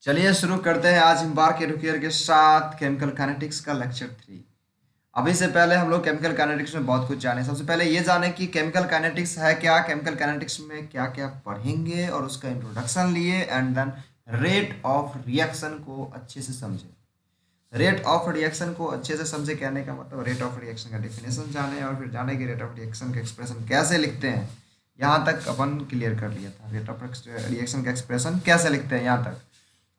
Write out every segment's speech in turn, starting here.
चलिए शुरू करते हैं आज इम्बार्क एडुकेयर के साथ केमिकल काइनेटिक्स का लेक्चर 3। अभी से पहले हम लोग केमिकल काइनेटिक्स में बहुत कुछ जाने। सबसे पहले ये जाने कि केमिकल काइनेटिक्स है क्या, केमिकल काइनेटिक्स में क्या क्या पढ़ेंगे और उसका इंट्रोडक्शन लिए, and then rate of reaction को अच्छे से समझे। रेट ऑफ रिएक्शन को अच्छे से समझे कहने का मतलब रेट ऑफ रिएक्शन का डेफिनेशन जाने और फिर जाने कि रेट ऑफ रिएक्शन का एक्सप्रेशन कैसे लिखते हैं। यहाँ तक अपन क्लियर कर लिया था, रेट ऑफ रिएक्शन का एक्सप्रेशन कैसे लिखते हैं यहाँ तक।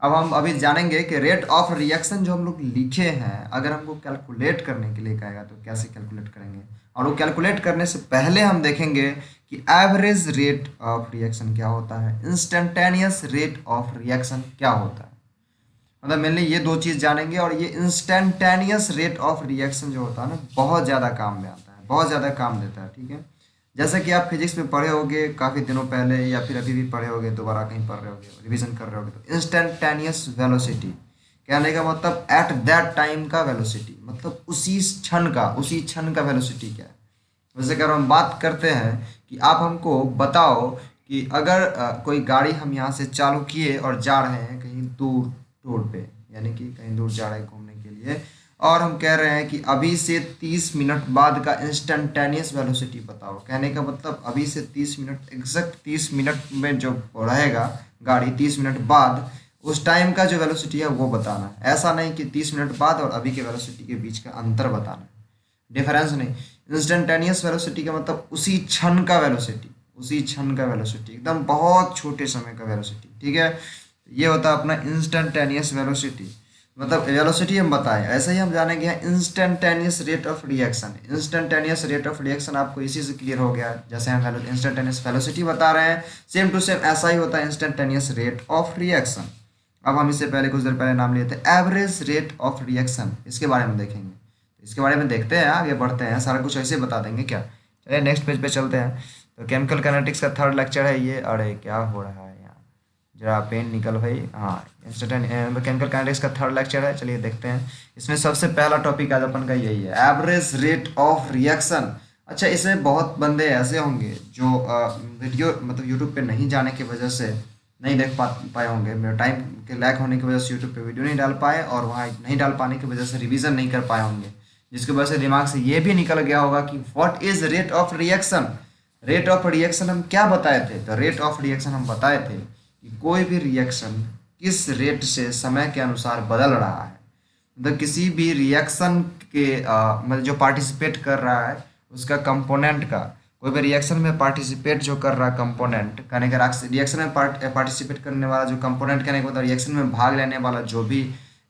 अब हम अभी जानेंगे कि रेट ऑफ रिएक्शन जो हम लोग लिखे हैं, अगर हमको कैलकुलेट करने के लिए कहेगा तो कैसे कैलकुलेट करेंगे। और वो कैलकुलेट करने से पहले हम देखेंगे कि एवरेज रेट ऑफ रिएक्शन क्या होता है, इंस्टेंटेनियस रेट ऑफ रिएक्शन क्या होता है। मतलब मेनली ये दो चीज़ जानेंगे। और ये इंस्टेंटेनियस रेट ऑफ रिएक्शन जो होता है ना, बहुत ज़्यादा काम में आता है, बहुत ज़्यादा काम देता है। ठीक है, जैसे कि आप फिजिक्स में पढ़े होगे काफ़ी दिनों पहले, या फिर अभी भी पढ़े होगे, दोबारा कहीं पढ़ रहे होगे, रिवीजन कर रहे होगे, तो इंस्टेंटेनियस वेलोसिटी कहने का मतलब एट दैट टाइम का वेलोसिटी, मतलब उसी क्षण का वेलोसिटी क्या है। जैसे अगर हम बात करते हैं कि आप हमको बताओ कि अगर कोई गाड़ी हम यहाँ से चालू किए और जा रहे हैं कहीं दूर टूर पे, यानी कि कहीं दूर जा रहे हैं घूमने के लिए, और हम कह रहे हैं कि अभी से 30 मिनट बाद का इंस्टेंटेनियस वेलोसिटी बताओ। कहने का मतलब अभी से 30 मिनट, एग्जैक्ट 30 मिनट में जो रहेगा गाड़ी, 30 मिनट बाद उस टाइम का जो वेलोसिटी है वो बताना। ऐसा नहीं कि 30 मिनट बाद और अभी के वेलोसिटी के बीच का अंतर बताना, डिफरेंस नहीं। इंस्टेंटेनियस वेलोसिटी का मतलब उसी क्षण का वेलोसिटी, उसी क्षण का वेलोसिटी, एकदम बहुत छोटे समय का वेलोसिटी। ठीक है, ये होता है अपना इंस्टेंटेनियस वेलोसिटी। मतलब वेलोसिटी हम बताएं, ऐसे ही हम जानेंगे instantaneous rate of reaction. Instantaneous rate of reaction आपको इसी से क्लियर हो गया, जैसे हम इंस्टेंटेनियस वेलोसिटी बता रहे हैं, सेम टू सेम ऐसा ही होता है इंस्टेंटेनियस रेट ऑफ रिएक्शन। अब हम इससे पहले कुछ देर पहले नाम लिए थे एवरेज रेट ऑफ रिएक्शन, इसके बारे में देखेंगे। इसके बारे में देखते हैं, आगे बढ़ते हैं, सारा कुछ ऐसे बता देंगे क्या। चलिए नेक्स्ट पेज पे चलते हैं। तो केमिकल काइनेटिक्स का थर्ड लेक्चर है ये। अरे क्या हो रहा है यहाँ, जरा पेन निकल भाई। हाँ, केमिकल काइनेटिक्स का थर्ड लेक्चर है, चलिए देखते हैं। इसमें सबसे पहला टॉपिक आज अपन का यही है, एवरेज रेट ऑफ रिएक्शन। अच्छा, इसमें बहुत बंदे ऐसे होंगे जो वीडियो मतलब यूट्यूब पे नहीं जाने की वजह से नहीं देख पाए होंगे, मेरे टाइम के लैक होने की वजह से यूट्यूब पे वीडियो नहीं डाल पाए, और वहाँ नहीं डाल पाने की वजह से रिवीजन नहीं कर पाए होंगे, जिसकी वजह से दिमाग से ये भी निकल गया होगा कि what is rate of reaction. Rate of reaction हम क्या बताए थे, तो रेट ऑफ रिएक्शन हम बताए थे कि कोई भी रिएक्शन किस रेट से समय के अनुसार बदल रहा है। मतलब किसी भी रिएक्शन के मतलब जो पार्टिसिपेट कर रहा है उसका कंपोनेंट का, कोई भी रिएक्शन में पार्टिसिपेट जो कर रहा है कंपोनेंट, कहने का रिएक्शन में पार्टिसिपेट करने वाला जो कंपोनेंट, कहने का मतलब रिएक्शन में भाग लेने वाला जो भी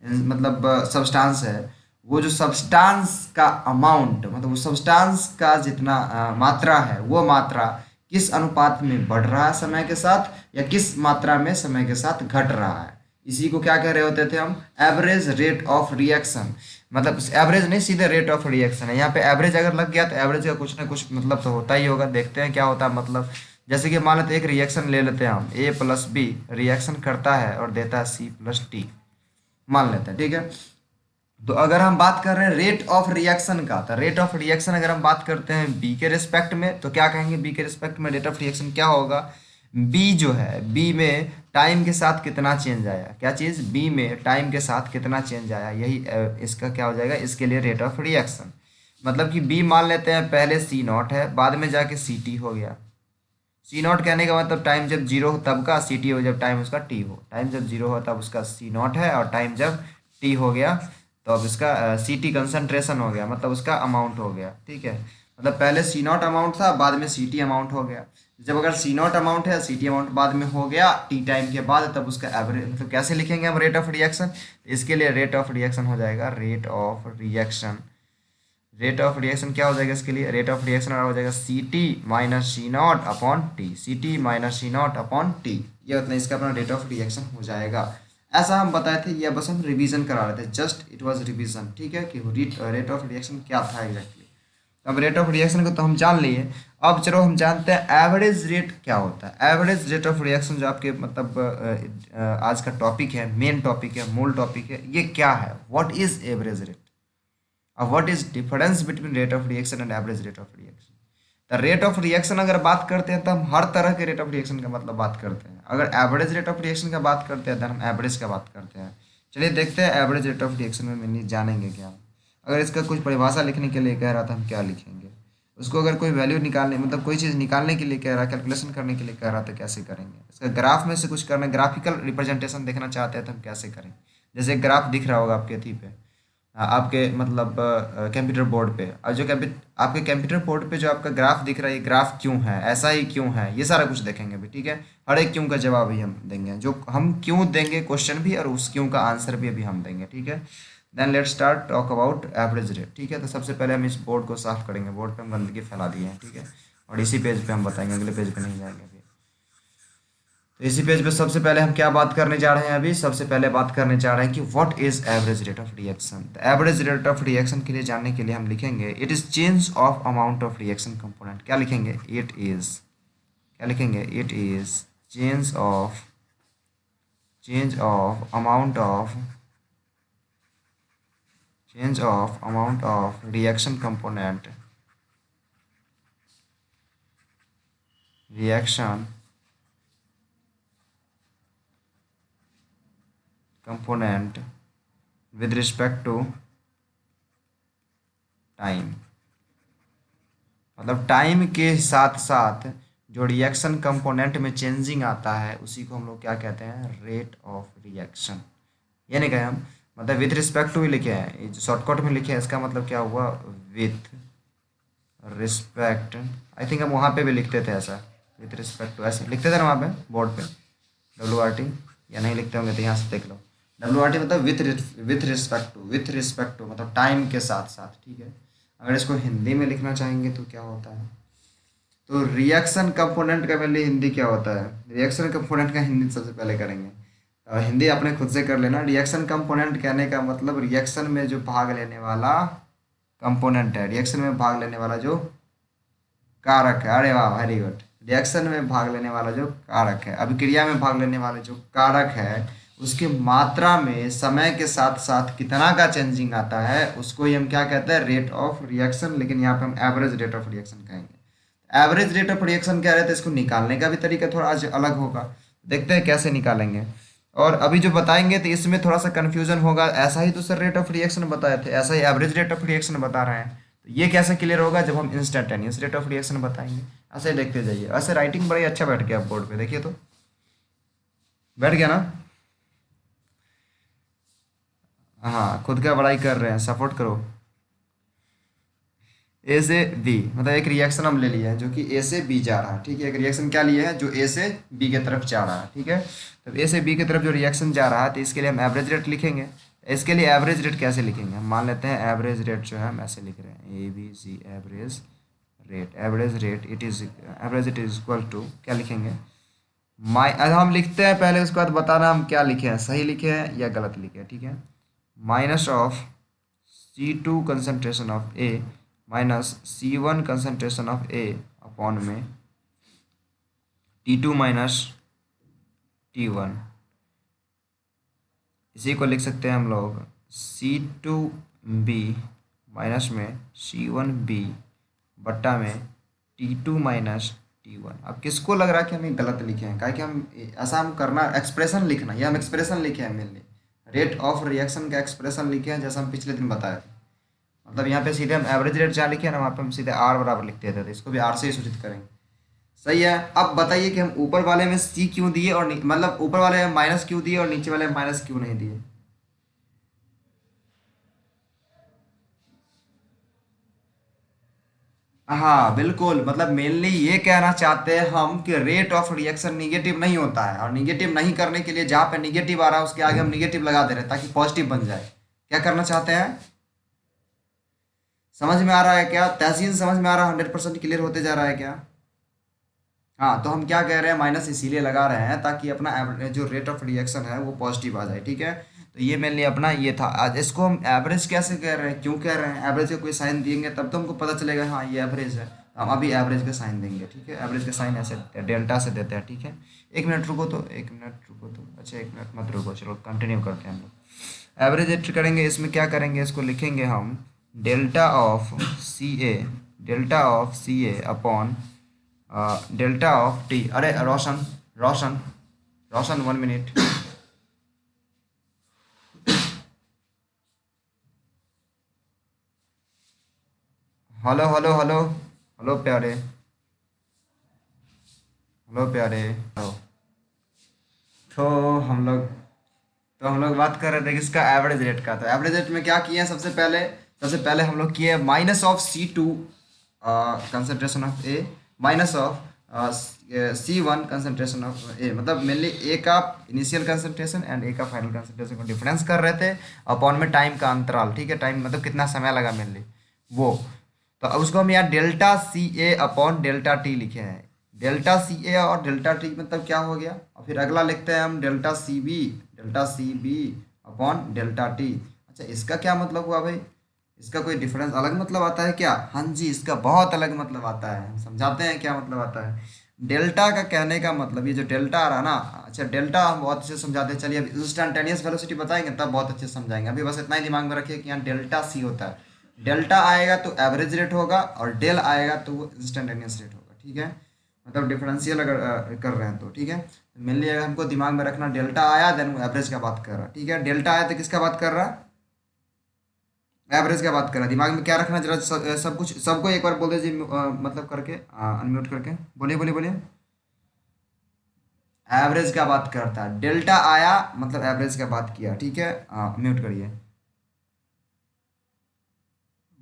मतलब सब्सटेंस है, वो जो सब्सटेंस का अमाउंट, मतलब वो सब्सटेंस का जितना मात्रा है, वो मात्रा किस अनुपात में बढ़ रहा है समय के साथ, या किस मात्रा में समय के साथ घट रहा है, इसी को क्या कह रहे होते थे हम, एवरेज रेट ऑफ रिएक्शन। मतलब एवरेज नहीं, सीधे रेट ऑफ रिएक्शन है। यहाँ पे एवरेज अगर लग गया तो एवरेज का कुछ ना कुछ मतलब तो होता ही होगा। देखते हैं क्या होता है मतलब। जैसे कि मान लेते एक रिएक्शन ले लेते हैं हम, ए प्लस बी रिएक्शन करता है और देता है सी प्लस डी, मान लेते हैं। ठीक है, तो अगर हम बात कर रहे हैं रेट ऑफ रिएक्शन का, तो रेट ऑफ रिएक्शन अगर हम बात करते हैं बी के रिस्पेक्ट में, तो क्या कहेंगे, बी के रिस्पेक्ट में रेट ऑफ रिएक्शन क्या होगा। बी जो है, बी में टाइम के साथ कितना चेंज आया, क्या चीज़, बी में टाइम के साथ कितना चेंज आया, यही इसका क्या हो जाएगा, इसके लिए रेट ऑफ रिएक्शन। मतलब कि बी मान लेते हैं पहले सी नॉट है, बाद में जाके सी टी हो गया। सी नॉट कहने का मतलब टाइम जब जीरो हो तब का, सी टी हो जब टाइम उसका टी हो, टाइम जब जीरो हो तब उसका सी नॉट है, और टाइम जब टी हो गया तो अब इसका सी टी कंसनट्रेशन हो गया, मतलब उसका अमाउंट हो गया। ठीक है, मतलब पहले सी नॉट अमाउंट था, बाद में सी टी अमाउंट हो गया। जब अगर सी नॉट अमाउंट है, सी टी अमाउंट बाद में हो गया टी टाइम के बाद, तब उसका एवरेज मतलब कैसे लिखेंगे हम, रेट ऑफ रिएक्शन। इसके लिए रेट ऑफ रिएक्शन हो जाएगा, rate of reaction, rate of reaction क्या हो जाएगा इसके लिए, रेट ऑफ रिएक्शन हो जाएगा C T minus C naught upon T, C T minus C naught upon T, ये उतना इसका अपना रेट ऑफ रिएक्शन हो जाएगा। ऐसा हम बताए थे, या बस हम रिवीजन करा रहे थे, जस्ट इट वाज रिवीजन। ठीक है, कि रेट ऑफ रिएक्शन क्या था एग्जैक्टली। अब रेट ऑफ रिएक्शन को तो हम जान लिए, अब चलो हम जानते हैं एवरेज रेट क्या होता है। एवरेज रेट ऑफ रिएक्शन जो आपके मतलब आज का टॉपिक है, मेन टॉपिक है, मूल टॉपिक है, ये क्या है, व्हाट इज एवरेज रेट, और what is difference between rate of reaction and average rate of reaction. तो रेट ऑफ रिएक्शन अगर बात करते हैं तो हम हर तरह के रेट ऑफ रिएक्शन का मतलब बात करते हैं। अगर एवरेज रेट ऑफ रिएक्शन का बात करते हैं तो हम एवरेज का बात करते हैं। चलिए देखते हैं एवरेज रेट ऑफ रिएक्शन में मैंने जानेंगे क्या। अगर इसका कुछ परिभाषा लिखने के लिए कह रहा था हम क्या लिखेंगे, उसको अगर कोई वैल्यू निकालने मतलब कोई चीज़ निकालने के लिए कह रहा है, कैलकुलेशन करने के लिए कह रहा था, कैसे करेंगे। इसका ग्राफ में से कुछ करना, ग्राफिकल रिप्रेजेंटेशन देखना चाहते हैं तो हम कैसे करें। जैसे ग्राफ दिख रहा होगा आपके अथी पे, आपके मतलब कंप्यूटर बोर्ड पे, और जो आपके कंप्यूटर बोर्ड पे जो आपका ग्राफ दिख रहा है, ये ग्राफ क्यों है, ऐसा ही क्यों है, ये सारा कुछ देखेंगे अभी। ठीक है, हर एक क्यों का जवाब भी हम देंगे, जो हम क्यों देंगे क्वेश्चन भी, और उस क्यों का आंसर भी अभी हम देंगे। ठीक है, then let's start talk about average rate. ठीक है, तो सबसे पहले हम इस बोर्ड को साफ करेंगे। बोर्ड पे हम गंदगी फैला दिए हैं। ठीक है, और इसी पेज पे हम बताएंगे, अगले पेज पे नहीं जाएंगे अभी। तो इसी पेज पे सबसे पहले हम क्या बात करने जा रहे हैं, अभी सबसे पहले बात करने जा रहे हैं कि what is average rate of reaction. तो एवरेज रेट ऑफ रिएक्शन के लिए जानने के लिए हम लिखेंगे it is change of amount of reaction component. क्या लिखेंगे, इट इज, क्या लिखेंगे, it is change of amount of reaction component, reaction component with respect to time. मतलब टाइम के साथ साथ जो रिएक्शन कंपोनेंट में चेंजिंग आता है उसी को हम लोग क्या कहते हैं, रेट ऑफ रिएक्शन। ये नहीं कहे हम, मतलब विथ रिस्पेक्ट टू ही लिखे हैं, ये जो शॉर्टकट में लिखे हैं इसका मतलब क्या हुआ, विथ रिस्पेक्ट। आई थिंक हम वहाँ पे भी लिखते थे ऐसा, विथ रिस्पेक्ट टू ऐसे लिखते थे ना वहाँ पे बोर्ड पे, WRT, या नहीं लिखते होंगे तो यहाँ से देख लो। WRT मतलब विथ रिस्पेक्ट टू मतलब टाइम के साथ साथ। ठीक है, अगर इसको हिंदी में लिखना चाहेंगे तो क्या होता है, तो रिएक्शन कंपोनेंट का पहले हिंदी क्या होता है, रिएक्शन कंपोनेंट का हिंदी सबसे पहले करेंगे। हिंदी आपने खुद से कर लेना। रिएक्शन कंपोनेंट कहने का मतलब रिएक्शन में जो भाग लेने वाला कंपोनेंट है, रिएक्शन में भाग लेने वाला जो कारक है। अरे वाह, वेरी गुड। रिएक्शन में भाग लेने वाला जो कारक है, अभिक्रिया में भाग लेने वाला जो कारक है, उसकी मात्रा में समय के साथ साथ कितना का चेंजिंग आता है, उसको ही हम क्या कहते हैं, रेट ऑफ रिएक्शन। लेकिन यहाँ पे हम एवरेज रेट ऑफ रिएक्शन कहेंगे। एवरेज रेट ऑफ रिएक्शन क्या रहता है, इसको निकालने का भी तरीका थोड़ा आज अलग होगा, देखते हैं कैसे निकालेंगे। और अभी जो बताएंगे तो इसमें थोड़ा सा कन्फ्यूजन होगा, ऐसा ही तो सर रेट ऑफ रिएक्शन बताए थे, ऐसा ही एवरेज रेट ऑफ रिएक्शन बता रहे हैं, तो ये कैसे क्लियर होगा जब हम इंस्टेंटेनियस रेट ऑफ रिएक्शन बताएंगे। ऐसे ही देखते जाइए। ऐसे राइटिंग बड़ी अच्छा बैठ गया बोर्ड पे, देखिए तो बैठ गया ना। हाँ, खुद का बड़ाई कर रहे हैं, सपोर्ट करो। ए से बी मतलब एक रिएक्शन हम ले लिया है जो कि ए से बी जा रहा है। ठीक है, एक रिएक्शन क्या लिया है जो ए से बी की तरफ जा रहा है। ठीक है, तो ए से बी की तरफ जो रिएक्शन जा रहा है तो इसके लिए हम एवरेज रेट लिखेंगे। इसके लिए एवरेज रेट कैसे लिखेंगे, हम मान लेते हैं एवरेज रेट जो है हम ऐसे लिख रहे हैं, ABC average rate it is average it is equal to, क्या लिखेंगे, हम लिखते हैं पहले, उसके बाद बताना हम क्या लिखे हैं, सही लिखे हैं या गलत लिखे हैं। ठीक है, minus of C2 concentration of A minus C1 concentration of A upon में T2 माइनस T1। इसी को लिख सकते हैं हम लोग C2B माइनस में C1B बट्टा में T2 माइनस T1। अब किसको लग रहा है कि हम गलत लिखे हैं, क्या कि हम ऐसा हम करना एक्सप्रेशन लिखना, ये हम एक्सप्रेशन लिखे हैं मेनली, रेट ऑफ रिएक्शन का एक्सप्रेशन लिखे हैं जैसा हम पिछले दिन बताए थे। मतलब यहाँ पे सीधे हम एवरेज रेट जहाँ लिखे हैं ना वहाँ पे हम सीधे R बराबर लिख देते थे, इसको भी R से ही सूचित करेंगे। सही है। अब बताइए कि हम ऊपर वाले में C क्यों दिए और मतलब ऊपर वाले में माइनस क्यों दिए और नीचे वाले में माइनस क्यों नहीं दिए। हाँ बिल्कुल, मतलब मेनली ये कहना चाहते हैं हम कि रेट ऑफ रिएक्शन निगेटिव नहीं होता है, और निगेटिव नहीं करने के लिए जहाँ पे निगेटिव आ रहा है उसके आगे हम निगेटिव लगा दे रहे हैं ताकि पॉजिटिव बन जाए। क्या करना चाहते हैं, समझ में आ रहा है क्या, तहसीन समझ में आ रहा है, 100% क्लियर होते जा रहा है क्या। हाँ, तो हम क्या कह रहे हैं, माइनस इसीलिए लगा रहे हैं ताकि अपना जो रेट ऑफ रिएक्शन है वो पॉजिटिव आ जाए। ठीक है, तो ये मेनली अपना ये था। आज इसको हम एवरेज कैसे कह रहे हैं, क्यों कह रहे हैं, एवरेज का कोई साइन देंगे तब तो हमको पता चलेगा हाँ ये एवरेज है। हम अभी एवरेज का साइन देंगे। ठीक है, एवरेज का साइन ऐसे डेल्टा से देते हैं। ठीक है, एक मिनट रुको तो, एक मिनट रुको तो, अच्छा एक मिनट मत रुको, चलो कंटिन्यू करते हैं हम लोग। एवरेज रेट करेंगे, इसमें क्या करेंगे, इसको लिखेंगे हम delta of CA delta of C A upon delta of T. अरे Roshan, Roshan, Roshan 1 minute. Hello hello hello hello प्यारे, हेलो प्यारे। हेलो। तो हम लोग तो हम लोग बात कर रहे थे किसका, एवरेज रेट का। तो एवरेज रेट में क्या किए हैं, सबसे पहले हम लोग किए minus of C2 concentration of A, minus of C1 concentration of A, मतलब मेनली ए का इनिशियल कंसंट्रेशन एंड ए का फाइनल कंसंट्रेशन को डिफरेंस कर रहे थे अपॉन में टाइम का अंतराल। ठीक है, टाइम मतलब कितना समय लगा मेनली वो। तो अब उसको हम यहाँ delta CA upon delta T लिखे हैं। डेल्टा CA और डेल्टा टी मतलब क्या हो गया, और फिर अगला लिखते हैं हम delta C B upon delta T. अच्छा, इसका क्या मतलब हुआ भाई, इसका कोई डिफरेंस अलग मतलब आता है क्या? हाँ जी, इसका बहुत अलग मतलब आता है। हम समझाते हैं क्या मतलब आता है। डेल्टा का कहने का मतलब, ये जो डेल्टा आ रहा है ना, अच्छा डेल्टा हम बहुत अच्छे से समझाते हैं। चलिए अभी इंस्टैंटेनियस वेलोसिटी बताएंगे तब बहुत अच्छे से समझाएंगे। अभी बस इतना ही दिमाग में रखिए कि यहाँ डेल्टा सी होता है। डेल्टा आएगा तो एवरेज रेट होगा, और डेल आएगा तो वो इंस्टैंटेनियस रेट होगा। ठीक है, मतलब डिफरेंशियल अगर कर रहे हैं तो ठीक है। मेनली अगर हमको दिमाग में रखना, डेल्टा आया देन वो एवरेज का बात कर रहा है। ठीक है, डेल्टा आया तो किसका बात कर रहा है, एवरेज का बात कर रहा है। दिमाग में क्या रखना जरा, सब कुछ सबको एक बार बोल दीजिए, मतलब करके अनम्यूट करके बोलिए बोलिए बोलिए। एवरेज का बात करता है, डेल्टा आया मतलब एवरेज का बात किया। ठीक है, म्यूट करिए।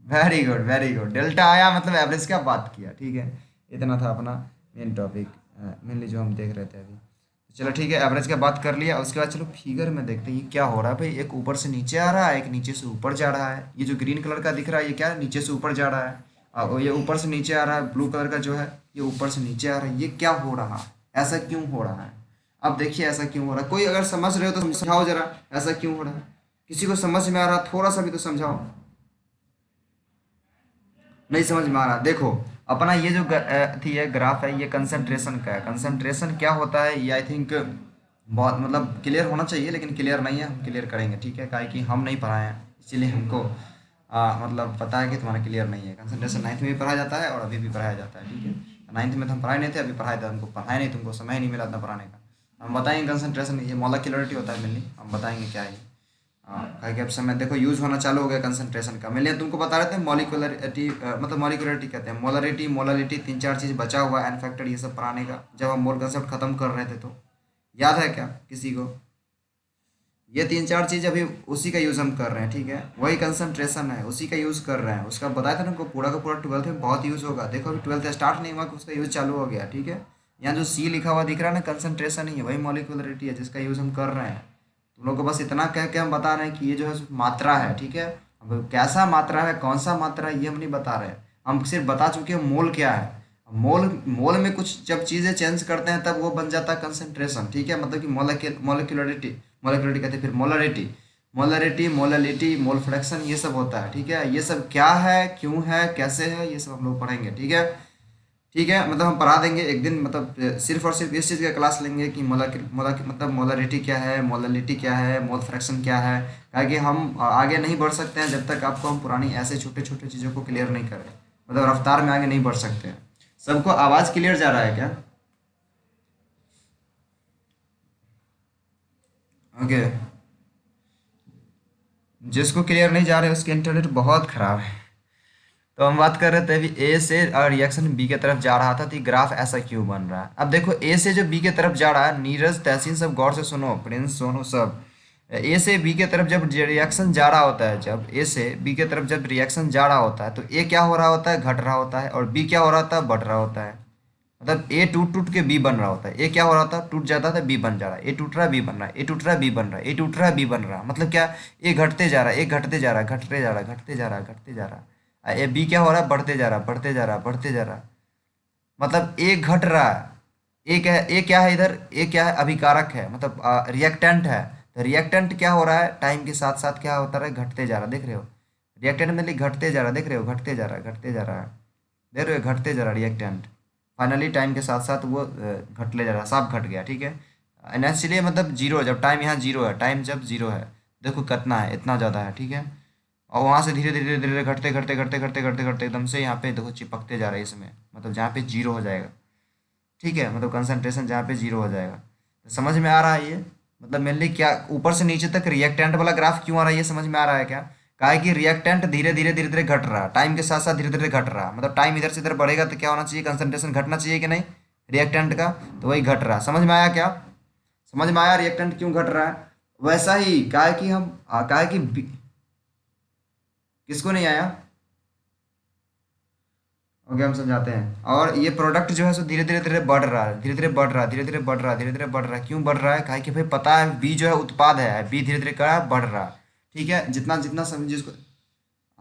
Very good very good, delta आया मतलब एवरेज का बात किया। ठीक है, इतना था अपना मेन टॉपिक, मेनली जो हम देख रहे थे अभी। चलो ठीक है, एवरेज का बात कर लिया। उसके बाद चलो फिगर में देखते हैं ये क्या हो रहा है भाई। एक ऊपर से नीचे आ रहा है, एक नीचे से ऊपर जा रहा है। ये जो ग्रीन कलर का दिख रहा है ये क्या है, नीचे से ऊपर जा रहा है। और ये ऊपर से नीचे आ रहा है, ब्लू कलर का जो है ये ऊपर से नीचे आ रहा है। ये क्या हो रहा है, ऐसा क्यों हो रहा है? अब देखिए ऐसा क्यों हो रहा है, कोई अगर समझ रहे हो तो समझाओ जरा, ऐसा क्यों हो रहा है? किसी को समझ में आ रहा, थोड़ा सा भी तो समझाओ। नहीं समझ में आ रहा, देखो अपना ये जो थी है ग्राफ है, ये कंसंट्रेशन का है। कंसंट्रेशन क्या होता है ये आई थिंक बहुत मतलब क्लियर होना चाहिए, लेकिन क्लियर नहीं है। हम क्लियर करेंगे, ठीक है, काहे कि हम नहीं पढ़ाए हैं इसीलिए हमको मतलब पता है कि तुम्हारा क्लियर नहीं है। कंसंट्रेशन नाइन्थ में भी पढ़ाया जाता है और अभी भी पढ़ाया जाता है। ठीक है, नाइन्थ में तो हम पढ़ाए नहीं थे, अभी पढ़ाए थे, हमको पढ़ाए नहीं, तुमको समय ही नहीं मिला इतना पढ़ाने का। हम बताएंगे कंसंट्रेशन, ये मॉलिक्यूलरिटी होता है मेनली, हम बताएंगे क्या है। हाँ, काहे कि अब समय देखो यूज़ होना चालू हो गया कंसंट्रेशन का। मैंने तुमको बता रहे थे मॉलिक्यूलरिटी, मतलब मॉलिक्यूलरिटी कहते हैं, मोलरिटी, मोलालिटी, तीन चार चीज़ बचा हुआ है, एन फैक्टर, ये सब पढ़ाने का, जब हम मोल कंसेप्ट खत्म कर रहे थे तो याद है क्या किसी को? ये तीन चार चीज़ अभी उसी का यूज़ हम कर रहे हैं। ठीक है, वही कंसंट्रेशन है, उसी का यूज़ कर रहे हैं। उसका बताया था ना हमको, पूरा का पूरा ट्वेल्थ में बहुत यूज़ होगा। देखो अभी ट्वेल्थ स्टार्ट नहीं हुआ कि उसका यूज़ चालू हो गया। ठीक है, यहाँ जो सी लिखा हुआ दिख रहा है ना, कंसंट्रेशन ही है, वही मॉलिक्यूलरिटी है जिसका यूज़ हम कर रहे हैं। तुम लोग को बस इतना कह के हम बता रहे हैं कि ये जो है मात्रा है। ठीक है, अब कैसा मात्रा है, कौन सा मात्रा है, ये हम नहीं बता रहे हैं। हम सिर्फ बता चुके हैं मोल क्या है। मोल, मोल में कुछ जब चीज़ें चेंज करते हैं तब वो बन जाता है कंसंट्रेशन। ठीक है, मतलब कि मोलिकुलरिटी, मोलिकुलरिटी कहते हैं, फिर molarity, molarity, molality, mole fraction, ये सब होता है। ठीक है, ये सब क्या है, क्यों है, कैसे है, ये सब हम लोग पढ़ेंगे। ठीक है, ठीक है, मतलब हम पढ़ा देंगे एक दिन, मतलब सिर्फ और सिर्फ इस चीज़ का क्लास लेंगे कि मतलब मोलरिटी क्या है, मोललिटी क्या है, मोल फ्रैक्शन क्या है। ताकि हम आगे नहीं बढ़ सकते हैं जब तक आपको हम पुरानी ऐसे छोटे छोटे चीज़ों को क्लियर नहीं करें, मतलब रफ्तार में आगे नहीं बढ़ सकते हैं। सबको आवाज़ क्लियर जा रहा है क्या? ओके, जिसको क्लियर नहीं जा रहा है उसकी इंटरनेट बहुत ख़राब है। तो हम बात कर रहे थे अभी ए से रिएक्शन बी की तरफ जा रहा था, तो ये ग्राफ ऐसा क्यों बन रहा है। अब देखो ए से जो बी की तरफ जा रहा है, नीरज तहसीन सब गौर से सुनो, प्रिंस सोनू सब, ए से बी की तरफ जब रिएक्शन जा रहा होता है, जब ए से बी की तरफ जब रिएक्शन जा रहा होता है तो ए क्या हो रहा होता है, घट रहा होता है, और बी क्या हो रहा होता है, बढ़ रहा होता है। मतलब ए टूट टूट के बी बन रहा होता है। ए क्या हो रहा था, टूट जाता था, बी बन जा रहा है। ए टूट रहा है, बी बन रहा है, ए टूट रहा है, बी बन रहा है, ए टूट रहा है, बी बन रहा है। मतलब क्या, ए घटते जा रहा है, ए घटते जा रहा है, घटते जा रहा है, घटते जा रहा है, घटते जा रहा है। ए बी क्या हो रहा है, बढ़ते जा रहा है, बढ़ते जा रहा है, बढ़ते जा रहा है। मतलब ए घट रहा है। ए क्या है इधर, ए क्या है, अभिकारक है, मतलब रिएक्टेंट है। तो रिएक्टेंट क्या हो रहा है, टाइम के साथ साथ क्या होता है, घटते जा रहा है, देख रहे हो। रिएक्टेंट में घटते जा रहा है, देख रहे हो, घटते जा रहा है, घटते जा रहा है, देख रहे हो, घटते जा रहा है रिएक्टेंट। फाइनली टाइम के साथ साथ वो घटले जा रहा है, साफ घट गया। ठीक है, इसलिए मतलब जीरो, जब टाइम यहाँ जीरो है, टाइम जब जीरो है, देखो कितना है, इतना ज़्यादा है। ठीक है, और वहाँ से धीरे धीरे धीरे धीरे घटते घटते घटते घटते घटते घटते एकदम से यहाँ पे देखो चिपकते जा रहे हैं इसमें, मतलब जहाँ पे जीरो हो जाएगा। ठीक है, मतलब कंसंट्रेशन जहाँ पे जीरो हो जाएगा। तो समझ में आ रहा है ये, मतलब मेनली क्या ऊपर से नीचे तक रिएक्टेंट वाला ग्राफ क्यों आ रहा है, ये समझ में आ रहा है क्या? कहा है कि रिएक्टेंट धीरे धीरे धीरे धीरे घट रहा है, टाइम के साथ साथ धीरे धीरे घट रहा है, मतलब टाइम इधर से इधर बढ़ेगा तो क्या होना चाहिए, कंसंट्रेशन घटना चाहिए कि नहीं रिएक्टेंट का, तो वही घट रहा है। समझ में आया क्या? समझ में आया रिएक्टेंट क्यों घट रहा है? वैसा ही कहा है कि कहा है कि किसको नहीं आया? ओके, हम समझाते हैं। और ये प्रोडक्ट जो है सो धीरे धीरे धीरे बढ़ रहा है, धीरे धीरे बढ़ रहा है, धीरे धीरे बढ़ रहा है, धीरे धीरे बढ़ रहा है। क्यों बढ़ रहा है? काहे कि भाई पता है बी जो है उत्पाद है, बी धीरे धीरे क्या बढ़ रहा है। ठीक है, जितना जितना समझिए इसको।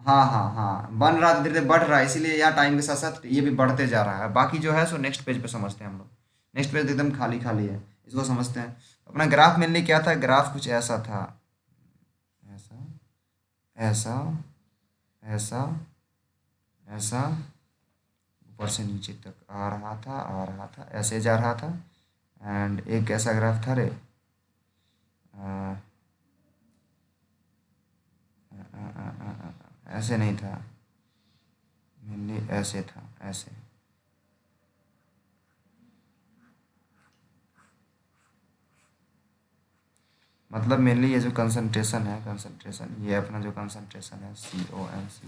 हाँ हाँ हाँ, बन रहा है धीरे धीरे बढ़ रहा है, इसीलिए यहाँ टाइम के साथ साथ ये भी बढ़ते जा रहा है। बाकी जो है सो नेक्स्ट पेज पे समझते हैं हम लोग। नेक्स्ट पेज एकदम खाली खाली है, इसको समझते हैं। अपना ग्राफ मेनली क्या था, ग्राफ कुछ ऐसा था, ऐसा ऐसा ऐसा ऐसा, ऊपर से नीचे तक आ रहा था, आ रहा था, ऐसे जा रहा था। एंड एक ऐसा ग्राफ था रे, अ, ऐसे नहीं था, मेनली ऐसे था, ऐसे। मतलब मेनली ये जो कंसंट्रेशन है, कंसंट्रेशन ये अपना जो कंसंट्रेशन है CONCNTRATION,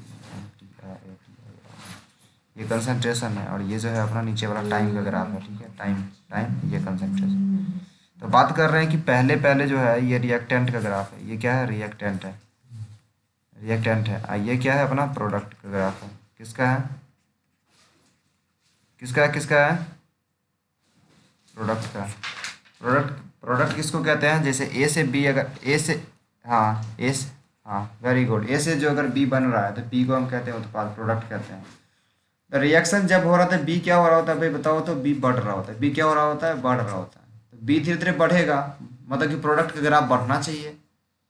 ये कंसंट्रेशन है। और ये जो है अपना नीचे वाला टाइम का ग्राफ है। ठीक है, टाइम टाइम, ये कंसंट्रेशन। तो बात कर रहे हैं कि पहले पहले जो है ये रिएक्टेंट का ग्राफ है, ये क्या है, रिएक्टेंट है, रिएक्टेंट है। ये क्या है, अपना प्रोडक्ट का ग्राफ है। किसका है, किसका है, किसका है, प्रोडक्ट का। प्रोडक्ट, प्रोडक्ट किसको कहते हैं, जैसे ए से बी, अगर ए से, हाँ ए से, हाँ वेरी गुड, ए से जो अगर बी बन रहा है तो बी को हम कहते हैं उत्पाद, प्रोडक्ट कहते हैं। तो रिएक्शन जब हो रहा था बी क्या हो रहा होता है भाई बताओ, तो बी बढ़ रहा होता है, बी क्या हो रहा होता है, बढ़ रहा होता है। तो बी धीरे धीरे बढ़ेगा, मतलब कि प्रोडक्ट का ग्राफ बढ़ना चाहिए।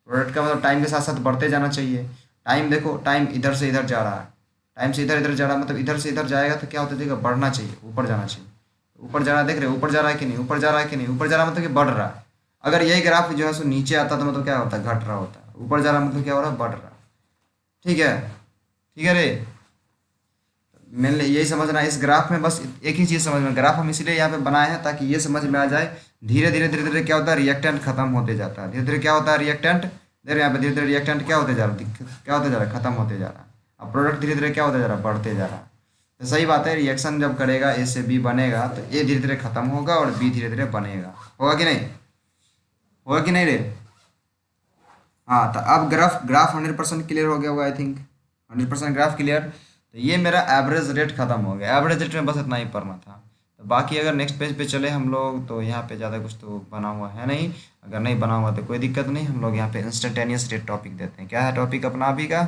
प्रोडक्ट का मतलब टाइम के साथ साथ बढ़ते जाना चाहिए। टाइम देखो, टाइम इधर से इधर जा रहा है, टाइम से इधर इधर जा रहा है, मतलब इधर से इधर जाएगा तो क्या होता है, बढ़ना चाहिए, ऊपर जाना चाहिए। ऊपर जा रहा है, देख रहे हो ऊपर जा रहा है कि नहीं, ऊपर जा रहा है कि नहीं, ऊपर जा रहा है मतलब कि बढ़ रहा है। अगर यही ग्राफ जो है सो नीचे आता तो मतलब क्या होता है, घट रहा होता है। ऊपर जा रहा है मतलब क्या हो रहा है, बढ़ रहा है। ठीक है, ठीक है रे। मेनली यही समझना है इस ग्राफ में, बस एक ही चीज़ समझ में, ग्राफ हम इसलिए यहाँ पे बनाए हैं ताकि ये समझ में आ जाए। धीरे धीरे धीरे धीरे क्या होता है, रिएक्टेंट खत्म होते जाता है। धीरे धीरे क्या होता है, रिएक्टेंट, देख यहाँ पे धीरे धीरे रिएक्टेंट क्या होते जा रहा है, क्या होते जा रहा है, खत्म होते जा रहा है। अब प्रोडक्ट धीरे धीरे क्या होता जा रहा है, बढ़ते जा रहा है। तो सही बात है, रिएक्शन जब करेगा ए से बी बनेगा तो ए धीरे धीरे खत्म होगा और बी धीरे धीरे बनेगा। होगा कि नहीं, होगा कि नहीं रे? हाँ, तो अब ग्राफ ग्राफ 100% क्लियर हो गया होगा आई थिंक, 100% ग्राफ क्लियर। तो ये मेरा एवरेज रेट खत्म हो गया, एवरेज रेट में बस इतना ही पढ़ना था। तो बाकी अगर नेक्स्ट पेज पे चले हम लोग तो यहाँ पे ज़्यादा कुछ तो बना हुआ है नहीं। अगर नहीं बना हुआ तो कोई दिक्कत नहीं, हम लोग यहाँ पे इंस्टेंटेनियस रेट टॉपिक देते हैं। क्या है टॉपिक अपना अभी का,